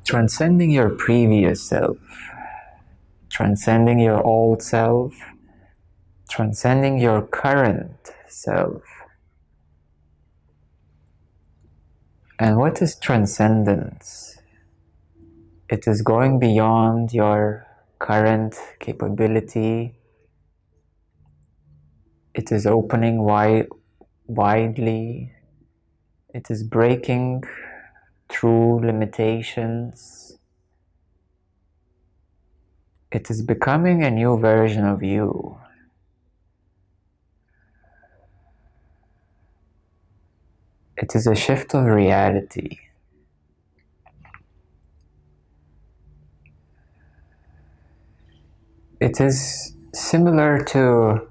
transcending your previous self, transcending your old self, transcending your current self. And what is transcendence? It is going beyond your current capability. It is opening widely. It is breaking through limitations. It is becoming a new version of you. It is a shift of reality. It is similar to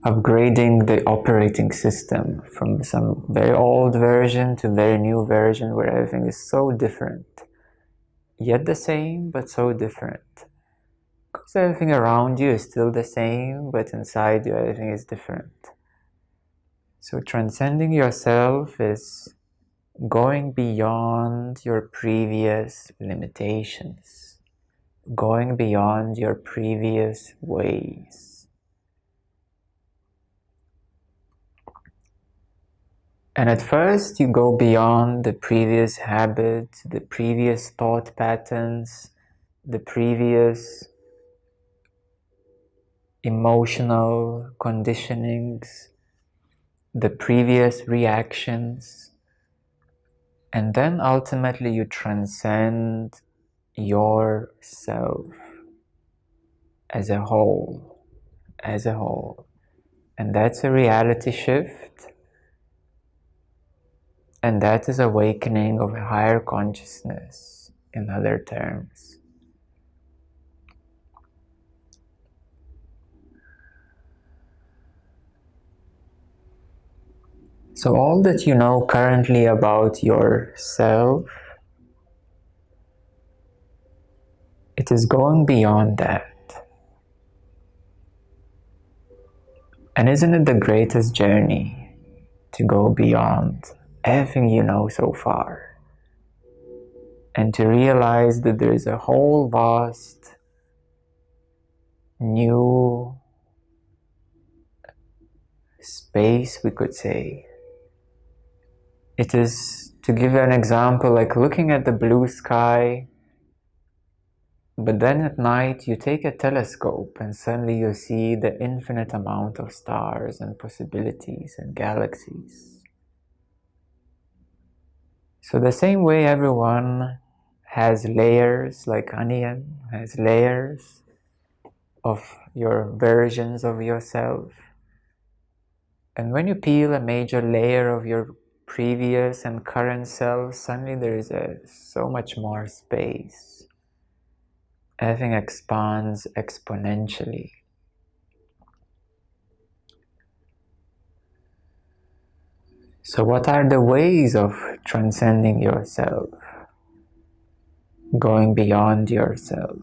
upgrading the operating system from some very old version to very new version where everything is so different. Yet the same, but so different. Because everything around you is still the same, but inside you everything is different. So transcending yourself is going beyond your previous limitations, going beyond your previous ways. And at first you go beyond the previous habits, the previous thought patterns, the previous emotional conditionings, the previous reactions, and then ultimately you transcend yourself as a whole, And that's a reality shift, and that is awakening of a higher consciousness, in other terms. So all that you know currently about yourself, it is going beyond that. And isn't it the greatest journey to go beyond everything you know so far? And to realize that there is a whole vast new space, we could say. It is, to give you an example, like looking at the blue sky, but then at night you take a telescope and suddenly you see the infinite amount of stars and possibilities and galaxies. So the same way everyone has layers, like onion has layers of your versions of yourself. And when you peel a major layer of your previous and current self, suddenly there is so much more space. Everything expands exponentially. So what are the ways of transcending yourself? Going beyond yourself?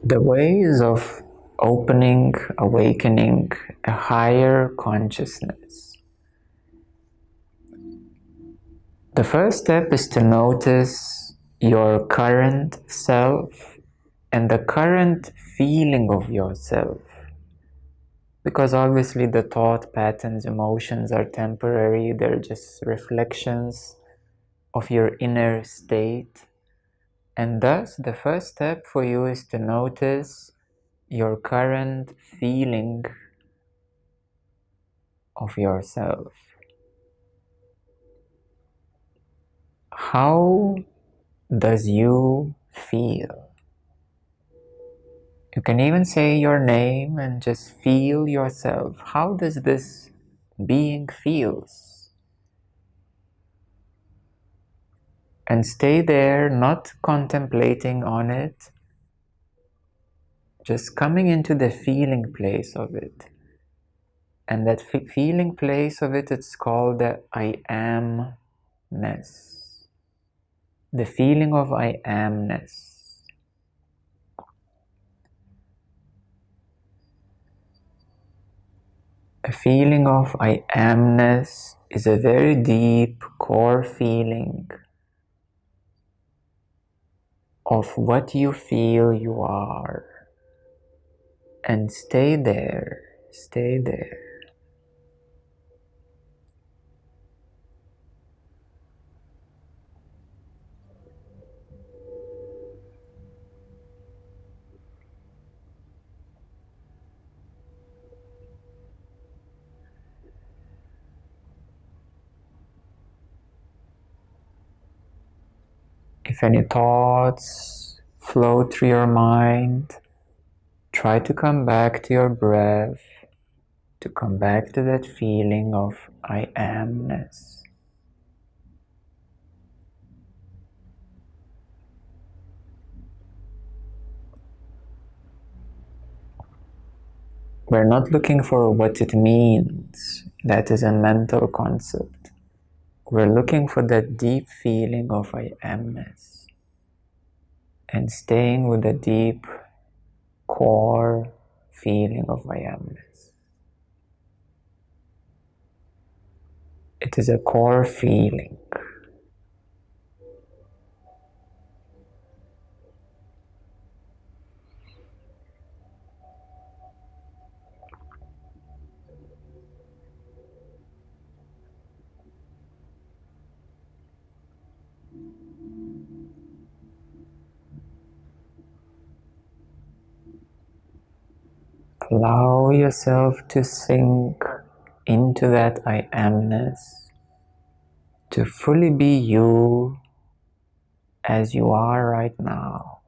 The ways of opening, awakening a higher consciousness. The first step is to notice your current self and the current feeling of yourself. Because obviously the thought patterns, emotions are temporary, they're just reflections of your inner state. And thus, the first step for you is to notice your current feeling of yourself. How does you feel? You can even say your name and just feel yourself. How does this being feels? And stay there, not contemplating on it, just coming into the feeling place of it. And that feeling place of it, it's called the I amness. The feeling of I amness. A feeling of I amness is a very deep core feeling of what you feel you are. And stay there, stay there. If any thoughts flow through your mind, try to come back to your breath, to come back to that feeling of I amness. We're not looking for what it means. That is a mental concept. We're looking for that deep feeling of I amness and staying with the deep core feeling of I amness. It is a core feeling. Allow yourself to sink into that I amness, to fully be you as you are right now.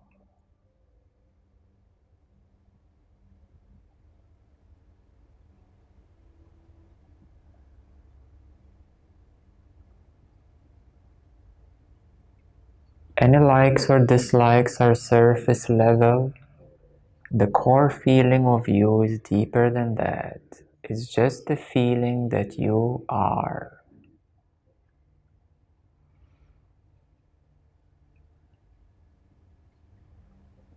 Any likes or dislikes are surface level. The core feeling of you is deeper than that. It's just the feeling that you are.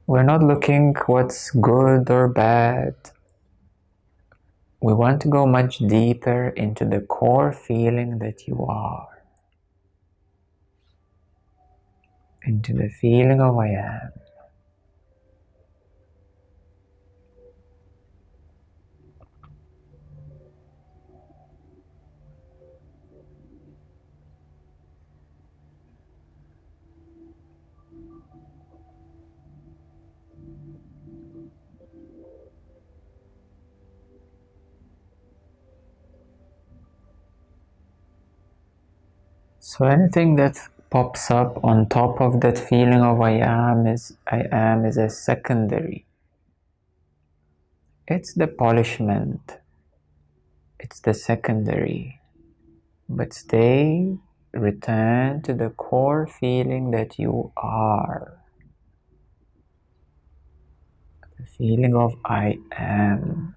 We're not looking what's good or bad. We want to go much deeper into the core feeling that you are. Into the feeling of I am. So anything that pops up on top of that feeling of I am is a secondary. It's the polishment. It's the secondary. But return to the core feeling that you are. The feeling of I am.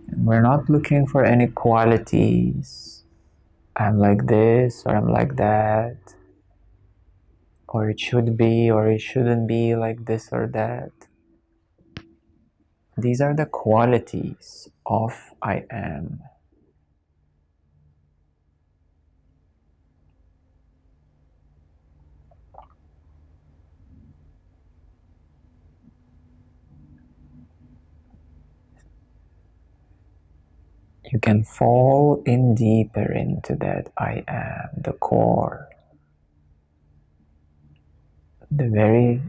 And we're not looking for any qualities. I'm like this or I'm like that. Or it should be or it shouldn't be like this or that. These are the qualities of I am. You can fall in deeper into that I am, the core, the very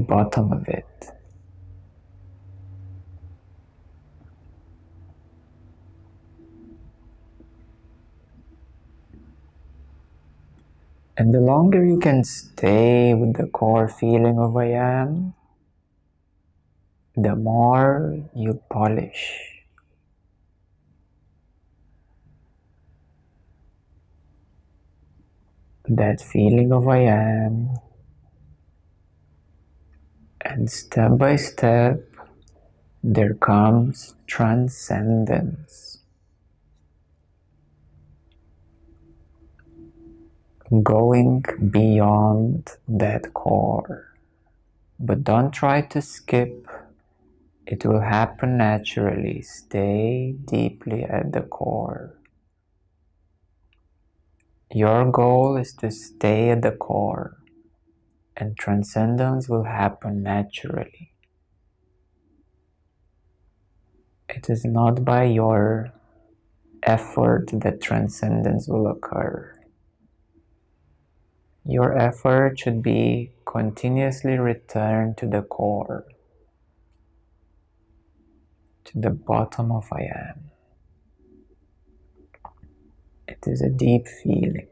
bottom of it. And the longer you can stay with the core feeling of I am, the more you polish. That feeling of I am, and step by step there comes transcendence. going beyond that core. But don't try to skip. It will happen naturally. Stay deeply at the core. Your goal is to stay at the core, and transcendence will happen naturally. It is not by your effort that transcendence will occur. Your effort should be continuously return to the core, to the bottom of I am. It is a deep feeling.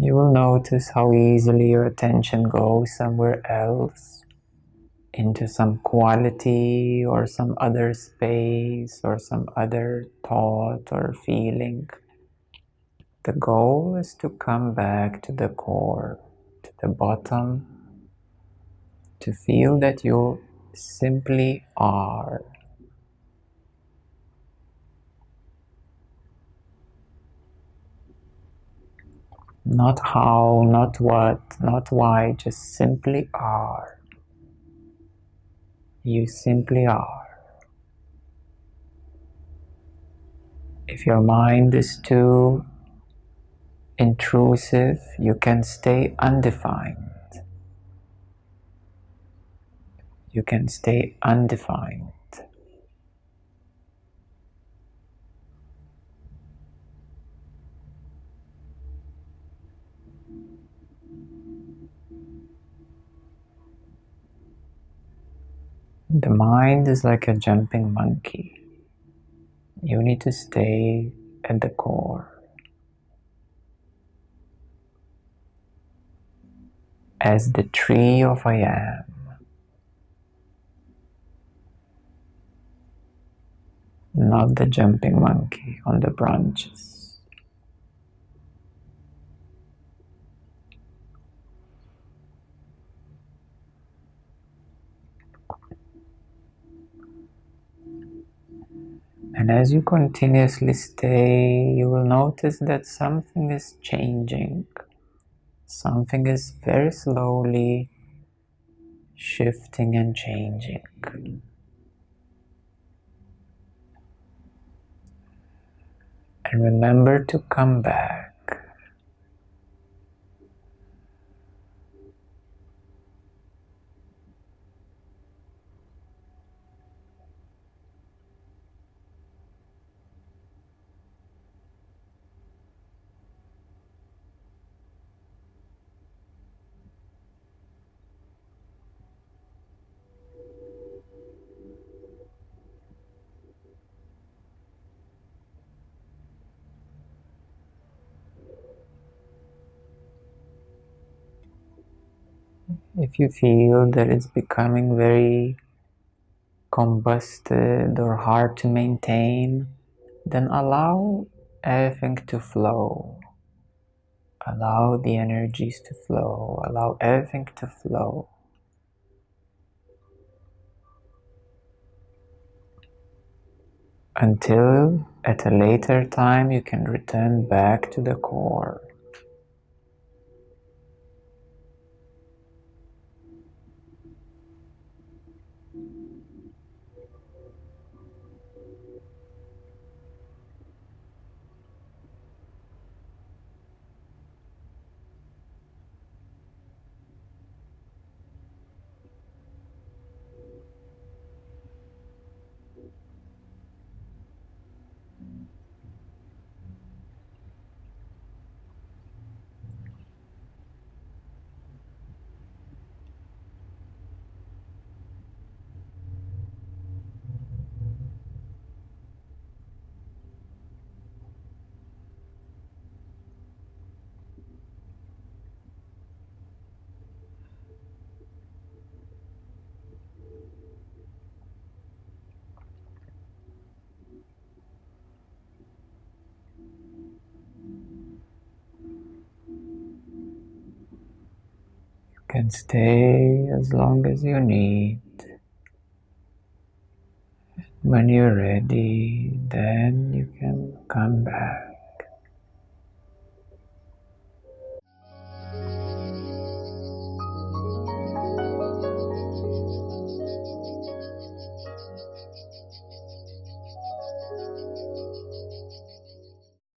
You will notice how easily your attention goes somewhere else, into some quality or some other space or some other thought or feeling. The goal is to come back to the core, to the bottom, to feel that you simply are. Not how, not what, not why, just simply are. You simply are. If your mind is too intrusive, you can stay undefined. You can stay undefined. The mind is like a jumping monkey. You need to stay at the core. As the tree of I am, not the jumping monkey on the branches. And as you continuously stay, you will notice that something is changing. Something is very slowly shifting and changing. And remember to come back. If you feel that it's becoming very combusted or hard to maintain, then allow everything to flow. Allow the energies to flow. Allow everything to flow. Until at a later time you can return back to the core. can stay as long as you need. When you're ready, then you can come back.